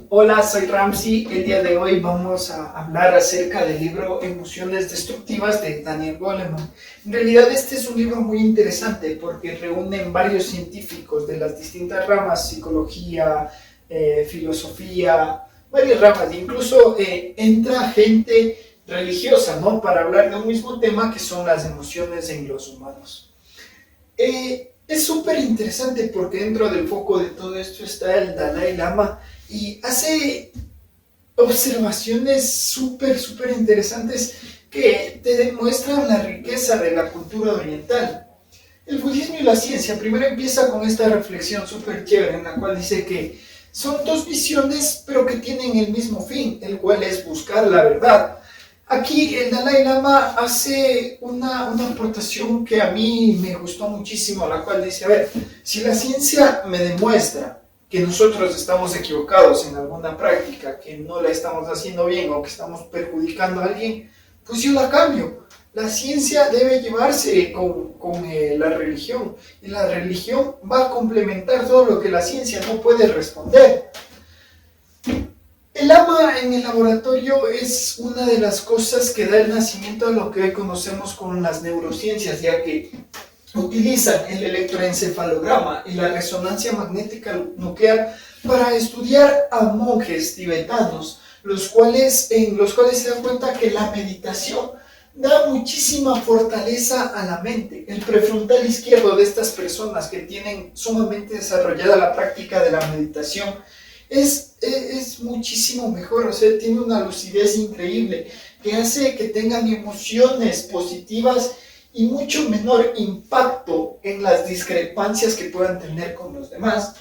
Hola, soy Ramsey. El día de hoy vamos a hablar acerca del libro Emociones Destructivas de Daniel Goleman. En realidad este es un libro muy interesante porque reúnen varios científicos de las distintas ramas, psicología, filosofía, varias ramas. Incluso entra gente religiosa, ¿no? Para hablar de un mismo tema que son las emociones en los humanos. Es súper interesante porque dentro del foco de todo esto está el Dalai Lama y hace observaciones súper interesantes que te demuestran la riqueza de la cultura oriental. El budismo y la ciencia primero empieza con esta reflexión súper chévere en la cual dice que son dos visiones pero que tienen el mismo fin, el cual es buscar la verdad. Aquí el Dalai Lama hace una aportación que a mí me gustó muchísimo, la cual dice, a ver, si la ciencia me demuestra que nosotros estamos equivocados en alguna práctica, que no la estamos haciendo bien o que estamos perjudicando a alguien, pues yo la cambio. La ciencia debe llevarse con la religión y la religión va a complementar todo lo que la ciencia no puede responder. El ama en el laboratorio es una de las cosas que da el nacimiento a lo que hoy conocemos con las neurociencias, ya que utilizan el electroencefalograma y la resonancia magnética nuclear para estudiar a monjes tibetanos, en los cuales se dan cuenta que la meditación da muchísima fortaleza a la mente. El prefrontal izquierdo de estas personas que tienen sumamente desarrollada la práctica de la meditación es muchísimo mejor, o sea, tiene una lucidez increíble que hace que tengan emociones positivas y mucho menor impacto en las discrepancias que puedan tener con los demás.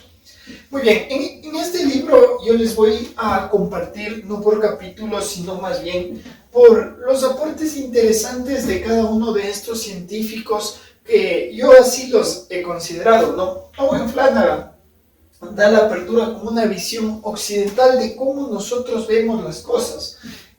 Muy bien, en este libro yo les voy a compartir, no por capítulos, sino más bien por los aportes interesantes de cada uno de estos científicos que yo así los he considerado, ¿no? Owen Flanagan da la apertura como una visión occidental de cómo nosotros vemos las cosas.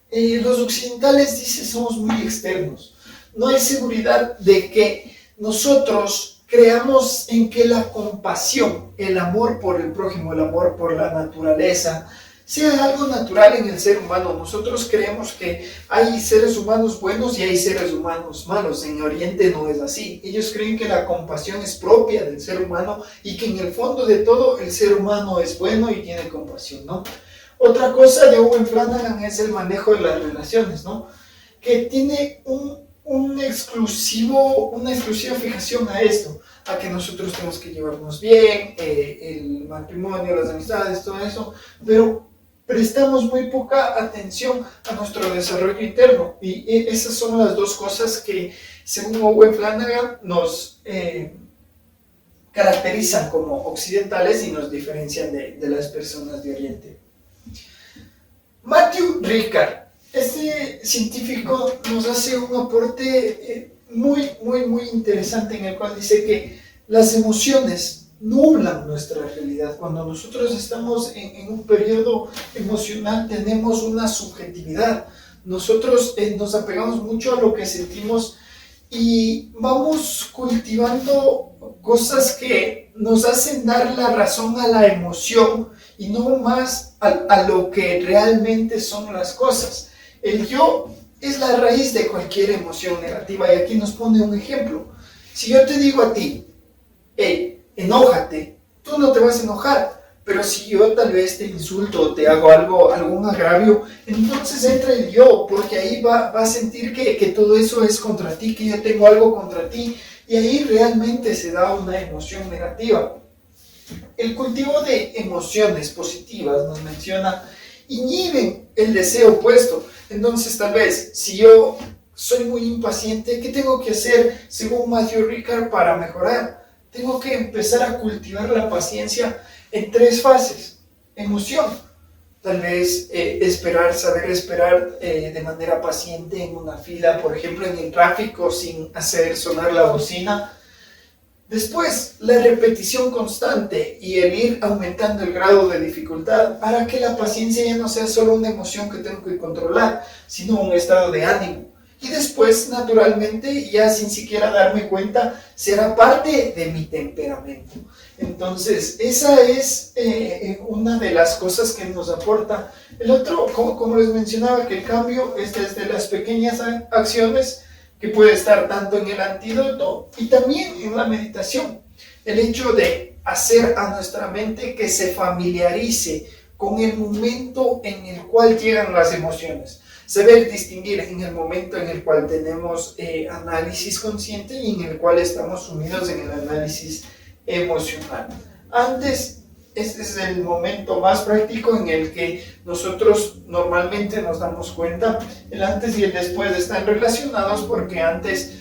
Los occidentales, dice, somos muy externos. No hay seguridad de que nosotros creamos en que la compasión, el amor por el prójimo, el amor por la naturaleza, sea algo natural en el ser humano. Nosotros creemos que hay seres humanos buenos y hay seres humanos malos. En Oriente no es así. Ellos creen que la compasión es propia del ser humano y que en el fondo de todo el ser humano es bueno y tiene compasión, ¿no? Otra cosa de Owen Flanagan es el manejo de las relaciones, ¿no? Que tiene una exclusiva fijación a esto, a que nosotros tenemos que llevarnos bien, el matrimonio, las amistades, todo eso, pero prestamos muy poca atención a nuestro desarrollo interno. Y esas son las dos cosas que, según Owen Flanagan, nos caracterizan como occidentales y nos diferencian de las personas de Oriente. Matthew Ricard, este científico, nos hace un aporte muy interesante en el cual dice que las emociones nublan nuestra realidad. Cuando nosotros estamos en un periodo emocional tenemos una subjetividad. Nosotros nos apegamos mucho a lo que sentimos y vamos cultivando cosas que nos hacen dar la razón a la emoción y no más a lo que realmente son las cosas. El yo es la raíz de cualquier emoción negativa y aquí nos pone un ejemplo. Si yo te digo a ti, hey, enójate, tú no te vas a enojar, pero si yo tal vez te insulto o te hago algún agravio, entonces entra el yo, porque ahí va a sentir que todo eso es contra ti, que yo tengo algo contra ti, y ahí realmente se da una emoción negativa. El cultivo de emociones positivas, nos menciona, inhiben el deseo opuesto. Entonces tal vez, si yo soy muy impaciente, ¿qué tengo que hacer según Matthew Ricard para mejorar? Tengo que empezar a cultivar la paciencia en 3 fases. Emoción, tal vez saber esperar de manera paciente en una fila, por ejemplo en el tráfico sin hacer sonar la bocina. Después, la repetición constante y el ir aumentando el grado de dificultad para que la paciencia ya no sea solo una emoción que tengo que controlar, sino un estado de ánimo. Y después, naturalmente, ya sin siquiera darme cuenta, será parte de mi temperamento. Entonces, esa es una de las cosas que nos aporta. El otro, como les mencionaba, que el cambio es desde las pequeñas acciones, que puede estar tanto en el antídoto y también en la meditación. El hecho de hacer a nuestra mente que se familiarice con el momento en el cual llegan las emociones. Saber distinguir en el momento en el cual tenemos análisis consciente y en el cual estamos sumidos en el análisis emocional. Antes, este es el momento más práctico en el que nosotros normalmente nos damos cuenta. El antes y el después están relacionados porque antes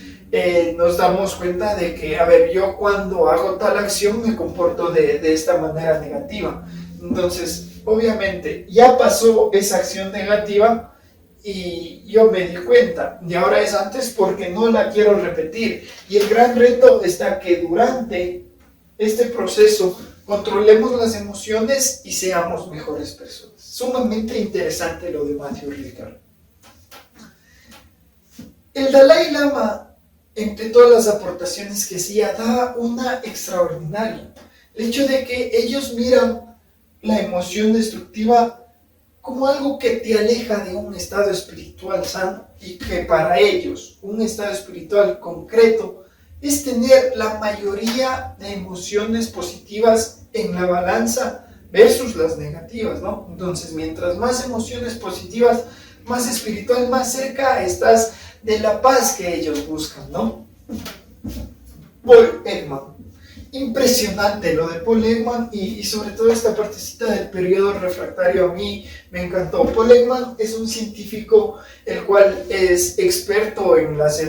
nos damos cuenta de que, a ver, yo cuando hago tal acción me comporto de esta manera negativa. Entonces, obviamente, ya pasó esa acción negativa y yo me di cuenta, y ahora es antes porque no la quiero repetir. Y el gran reto está que durante este proceso controlemos las emociones y seamos mejores personas. Sumamente interesante lo de Matthew Ricard. El Dalai Lama, entre todas las aportaciones que hacía, da una extraordinaria. El hecho de que ellos miran la emoción destructiva como algo que te aleja de un estado espiritual sano, y que para ellos un estado espiritual concreto es tener la mayoría de emociones positivas en la balanza versus las negativas, ¿no? Entonces, mientras más emociones positivas, más espiritual, más cerca estás de la paz que ellos buscan, ¿no? Paul Ekman. Impresionante lo de Paul Ekman y sobre todo esta partecita del periodo refractario a mí me encantó. Paul Ekman es un científico el cual es experto en las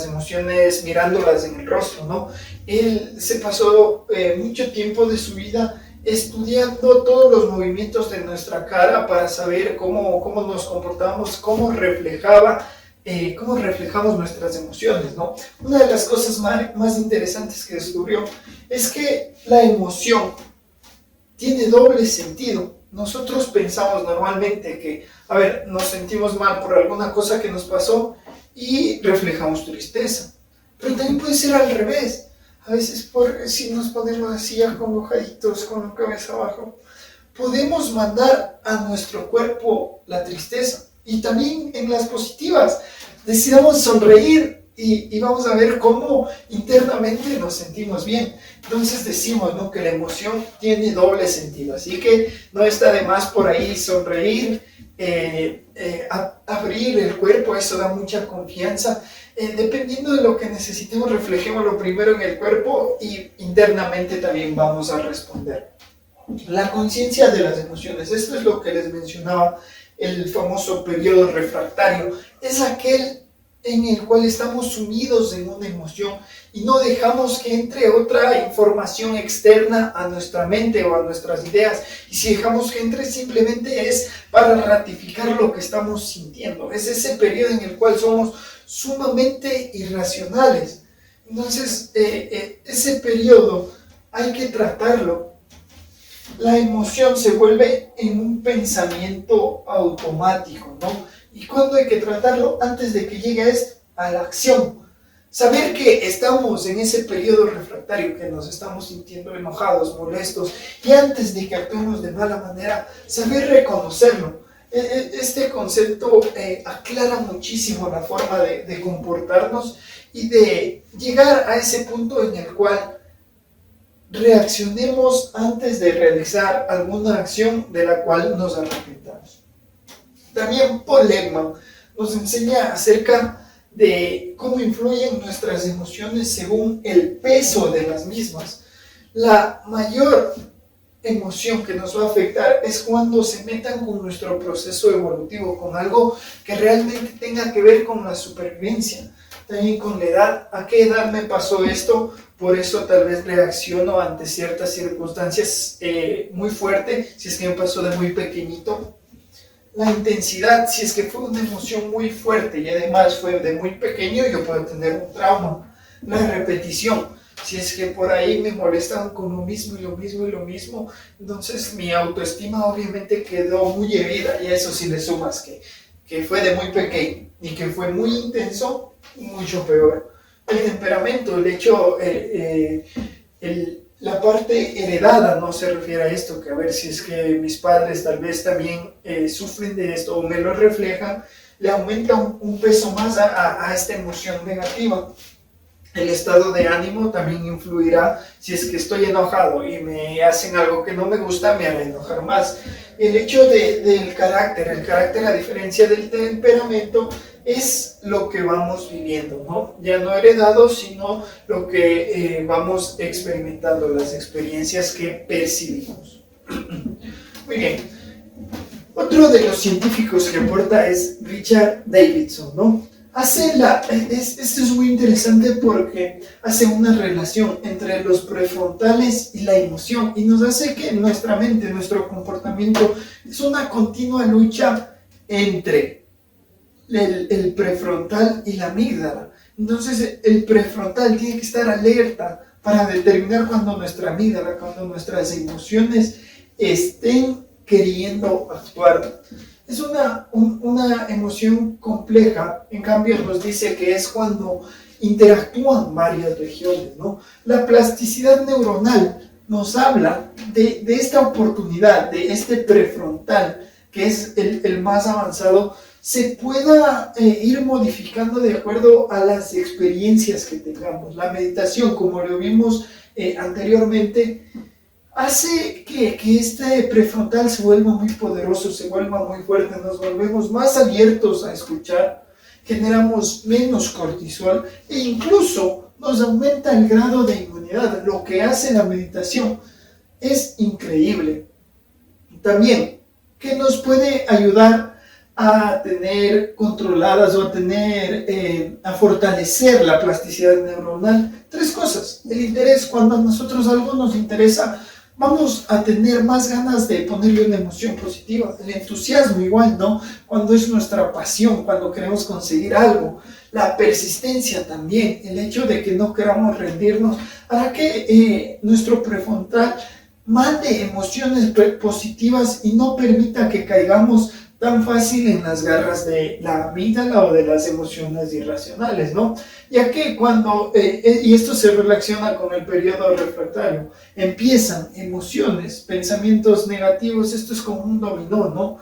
emociones, mirándolas en el rostro, ¿no? Él se pasó mucho tiempo de su vida estudiando todos los movimientos de nuestra cara para saber cómo nos comportamos, cómo reflejamos nuestras emociones, ¿no? Una de las cosas más interesantes que descubrió es que la emoción tiene doble sentido. Nosotros pensamos normalmente que, a ver, nos sentimos mal por alguna cosa que nos pasó y reflejamos tristeza. Pero también puede ser al revés. A veces, si nos ponemos así acongojaditos con la cabeza abajo, podemos mandar a nuestro cuerpo la tristeza. Y también en las positivas, decidamos sonreír y vamos a ver cómo internamente nos sentimos bien. Entonces decimos, ¿no?, que la emoción tiene doble sentido, así que no está de más por ahí sonreír, abrir el cuerpo, eso da mucha confianza. Dependiendo de lo que necesitemos, reflejémoslo primero en el cuerpo y internamente también vamos a responder. La conciencia de las emociones, esto es lo que les mencionaba. El famoso periodo refractario es aquel en el cual estamos sumidos en una emoción y no dejamos que entre otra información externa a nuestra mente o a nuestras ideas, y si dejamos que entre simplemente es para ratificar lo que estamos sintiendo. Es ese periodo en el cual somos sumamente irracionales. Entonces ese periodo hay que tratarlo. La emoción se vuelve en un pensamiento automático, ¿no? ¿Y cuándo hay que tratarlo? Antes de que llegue a la acción. Saber que estamos en ese periodo refractario, que nos estamos sintiendo enojados, molestos, y antes de que actuemos de mala manera, saber reconocerlo. Este concepto aclara muchísimo la forma de comportarnos y de llegar a ese punto en el cual reaccionemos antes de realizar alguna acción de la cual nos arrepentamos. También Paul Ekman nos enseña acerca de cómo influyen nuestras emociones según el peso de las mismas. La mayor emoción que nos va a afectar es cuando se metan con nuestro proceso evolutivo, con algo que realmente tenga que ver con la supervivencia, también con la edad. ¿A qué edad me pasó esto? Por eso tal vez reacciono ante ciertas circunstancias muy fuerte, si es que me pasó de muy pequeñito. La intensidad, si es que fue una emoción muy fuerte y además fue de muy pequeño, yo puedo tener un trauma. La repetición, si es que por ahí me molestan con lo mismo y lo mismo y lo mismo, entonces mi autoestima obviamente quedó muy herida, y a eso si le sumas que fue de muy pequeño y que fue muy intenso, mucho peor. El temperamento, el hecho, La parte heredada no se refiere a esto, que a ver si es que mis padres tal vez también sufren de esto o me lo reflejan, le aumenta un peso más a esta emoción negativa. El estado de ánimo también influirá. Si es que estoy enojado y me hacen algo que no me gusta, me hará enojar más. El hecho del carácter, el carácter a diferencia del temperamento, es lo que vamos viviendo, ¿no? Ya no heredado, sino lo que vamos experimentando, las experiencias que percibimos. Muy bien. Otro de los científicos que aporta es Richard Davidson, ¿no? Esto es muy interesante porque hace una relación entre los prefrontales y la emoción y nos hace que nuestra mente, nuestro comportamiento es una continua lucha entre el prefrontal y la amígdala. Entonces el prefrontal tiene que estar alerta para determinar cuando nuestra amígdala, cuando nuestras emociones estén queriendo actuar. Es una emoción compleja, en cambio nos dice que es cuando interactúan varias regiones, ¿no? La plasticidad neuronal nos habla de esta oportunidad, de este prefrontal, que es el más avanzado, se pueda ir modificando de acuerdo a las experiencias que tengamos. La meditación, como lo vimos anteriormente, hace que este prefrontal se vuelva muy poderoso, se vuelva muy fuerte, nos volvemos más abiertos a escuchar, generamos menos cortisol e incluso nos aumenta el grado de inmunidad. Lo que hace la meditación es increíble. También, que nos puede ayudar a tener controladas o a fortalecer la plasticidad neuronal. 3 cosas. El interés, cuando a nosotros algo nos interesa, vamos a tener más ganas de ponerle una emoción positiva. El entusiasmo igual, ¿no? Cuando es nuestra pasión, cuando queremos conseguir algo. La persistencia también, el hecho de que no queramos rendirnos, hará que nuestro prefrontal mande emociones positivas y no permita que caigamos tan fácil en las garras de la amígdala o de las emociones irracionales, ¿no? Ya que cuando, y esto se relaciona con el periodo refractario, empiezan emociones, pensamientos negativos, esto es como un dominó, ¿no?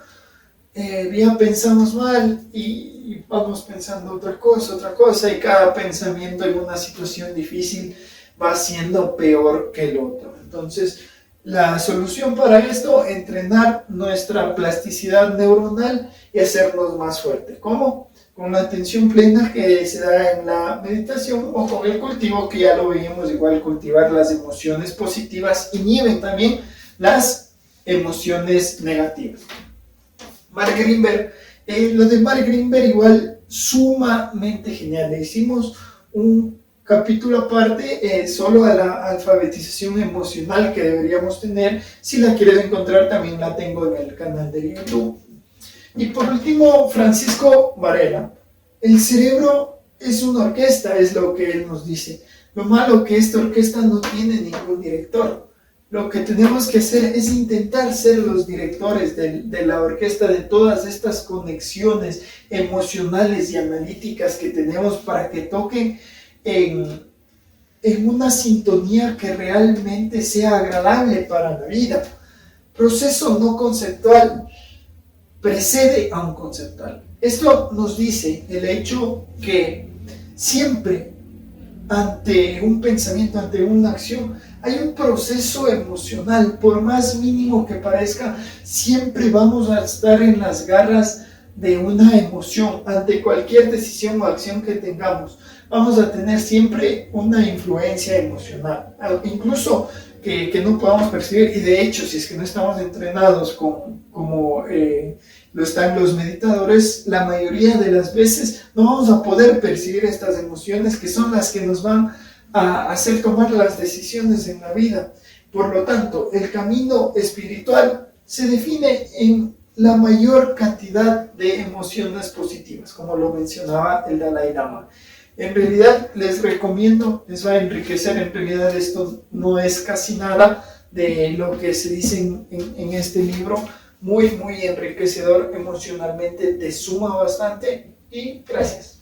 Ya pensamos mal y vamos pensando otra cosa, y cada pensamiento en una situación difícil va siendo peor que el otro. Entonces, la solución para esto, entrenar nuestra plasticidad neuronal y hacernos más fuertes. ¿Cómo? Con la atención plena que se da en la meditación o con el cultivo, que ya lo veíamos, igual cultivar las emociones positivas inhiben también las emociones negativas. Mark Greenberg, lo de Mark Greenberg igual sumamente genial. Le hicimos un capítulo aparte solo a la alfabetización emocional que deberíamos tener. Si la quieres encontrar, también la tengo en el canal de YouTube. Y por último, Francisco Varela. El cerebro es una orquesta, es lo que él nos dice. Lo malo que esta orquesta no tiene ningún director. Lo que tenemos que hacer es intentar ser los directores de la orquesta, de todas estas conexiones emocionales y analíticas que tenemos para que toquen en una sintonía que realmente sea agradable para la vida. Proceso no conceptual precede a un conceptual. Esto nos dice el hecho que siempre ante un pensamiento, ante una acción, hay un proceso emocional, por más mínimo que parezca, siempre vamos a estar en las garras de una emoción. Ante cualquier decisión o acción que tengamos, vamos a tener siempre una influencia emocional, incluso que no podamos percibir. Y de hecho, si es que no estamos entrenados como lo están los meditadores, la mayoría de las veces no vamos a poder percibir estas emociones, que son las que nos van a hacer tomar las decisiones en la vida. Por lo tanto, el camino espiritual se define en la mayor cantidad de emociones positivas, como lo mencionaba el Dalai Lama. En realidad les recomiendo, les va a enriquecer. En realidad esto no es casi nada de lo que se dice en este libro. Muy, muy enriquecedor emocionalmente, te suma bastante. Y gracias.